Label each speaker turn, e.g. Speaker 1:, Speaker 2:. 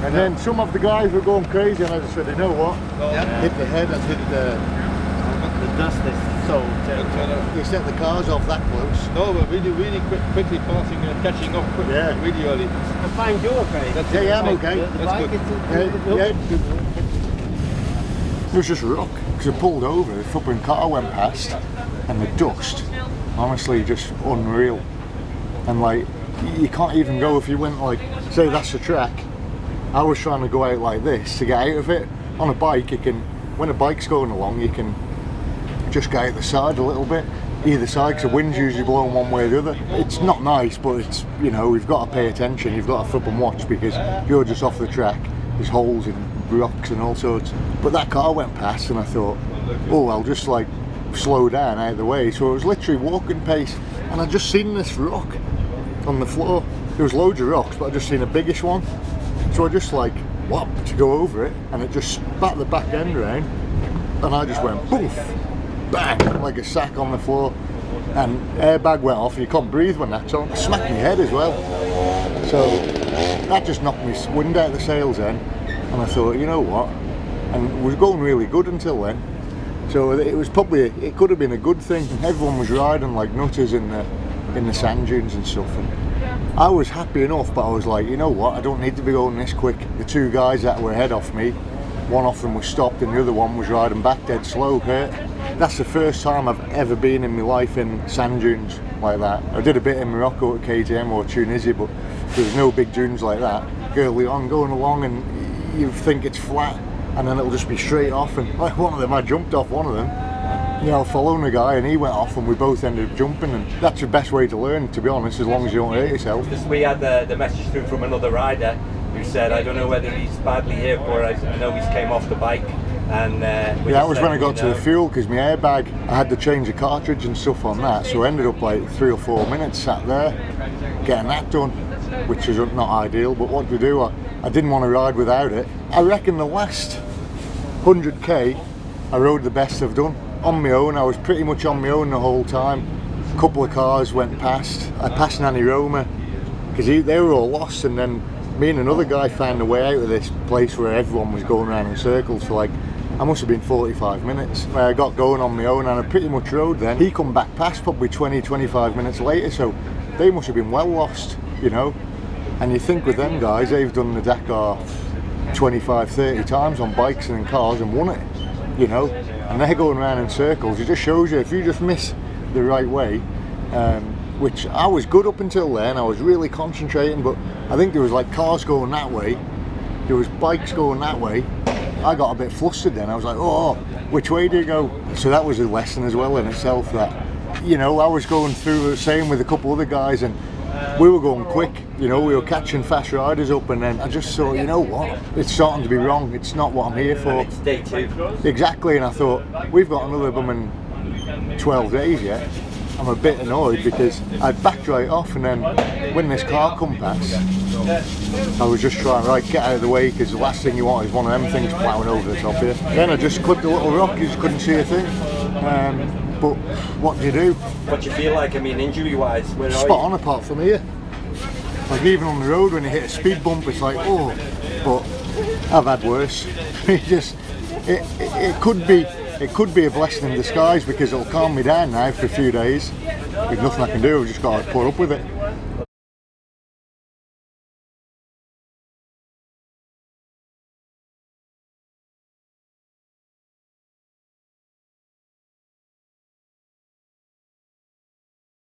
Speaker 1: And then some of the guys were going crazy, and I just said, you know what? Hit the head and hit the dust is so terrible. You set the cars off that close.
Speaker 2: No, but really quickly passing and catching up quick, really early.
Speaker 3: I find you okay.
Speaker 1: Yeah, I'm okay.
Speaker 3: That's
Speaker 1: good. It was just rock, because I pulled over, the flipping car went past, and the dust, honestly, just unreal. And like, you can't even go if you went like, say that's the track. I was trying to go out like this to get out of it. On a bike, you can, when a bike's going along, you can just get out the side a little bit, either side, because the wind's usually blowing one way or the other. It's not nice, but it's, you know, you've got to pay attention, you've got to flip and watch, because if you're just off the track, there's holes in rocks and all sorts. But that car went past and I thought, oh, I'll just like slow down out of the way. So I was literally walking pace, and I just seen this rock on the floor. There was loads of rocks, but I just seen a biggish one. So I just like whop to go over it, and it just spat the back end round, and I just went poof, bang, like a sack on the floor, and airbag went off, and you can't breathe when that's on. It smacked my head as well. So that just knocked me wind out of the sails then, and I thought, you know what, and it was going really good until then. So it was probably, it could have been a good thing. Everyone was riding like nutters in the sand dunes and stuff, and I was happy enough, but I was like, you know what, I don't need to be going this quick. The two guys that were ahead of me, one of them was stopped and the other one was riding back dead slow. That's the first time I've ever been in my life in sand dunes like that. I did a bit in Morocco at KTM or Tunisia, but there was no big dunes like that. Early on, going along, and you think it's flat, and then it'll just be straight off, and like one of them, I jumped off one of them, you know, following a guy, and he went off, and we both ended up jumping, and that's the best way to learn, to be honest, as long as you don't hurt yourself.
Speaker 4: We had the message through from another rider who said, I don't know whether he's badly hit, or I know he's came off the bike. And
Speaker 1: yeah, that was when I got to the fuel, because my airbag, I had to change the cartridge and stuff on that, so I ended up like 3 or 4 minutes sat there getting that done, which is not ideal, but what to do, I didn't want to ride without it. I reckon the last 100k I rode the best I've done on my own. I was pretty much on my own the whole time. A couple of cars went past. I passed Nanny Roma because they were all lost, and then me and another guy found a way out of this place where everyone was going around in circles for like, I must have been 45 minutes. I got going on my own, and I pretty much rode then. He come back past probably 20-25 minutes later, so they must have been well lost, you know. And you think with them guys, they've done the Dakar 25-30 times on bikes and in cars and won it, you know, and they're going around in circles. It just shows you, if you just miss the right way, which I was good up until then, I was really concentrating, but I think there was like cars going that way, there was bikes going that way. I got a bit flustered then. I was like, oh, which way do you go? So that was a lesson as well in itself, that, you know, I was going through the same with a couple other guys, and we were going quick, you know, we were catching fast riders up, and then I just thought, you know what, it's starting to be wrong, it's not what I'm here for.
Speaker 4: It's day 2.
Speaker 1: Exactly, and I thought, we've got another blooming 12 days yet. I'm a bit annoyed because I'd backed right off, and then when this car come past, I was just trying, right, get out of the way, because the last thing you want is one of them things ploughing over the top here. Then I just clipped a little rock, you just couldn't see a thing. But what do you do?
Speaker 4: What do you feel like, I mean, injury-wise?
Speaker 1: Spot on apart from here. Like even on the road when you hit a speed bump, it's like, oh, but I've had worse. It could be a blessing in disguise, because it'll calm me down now for a few days. There's nothing I can do, I've just got to put up with it.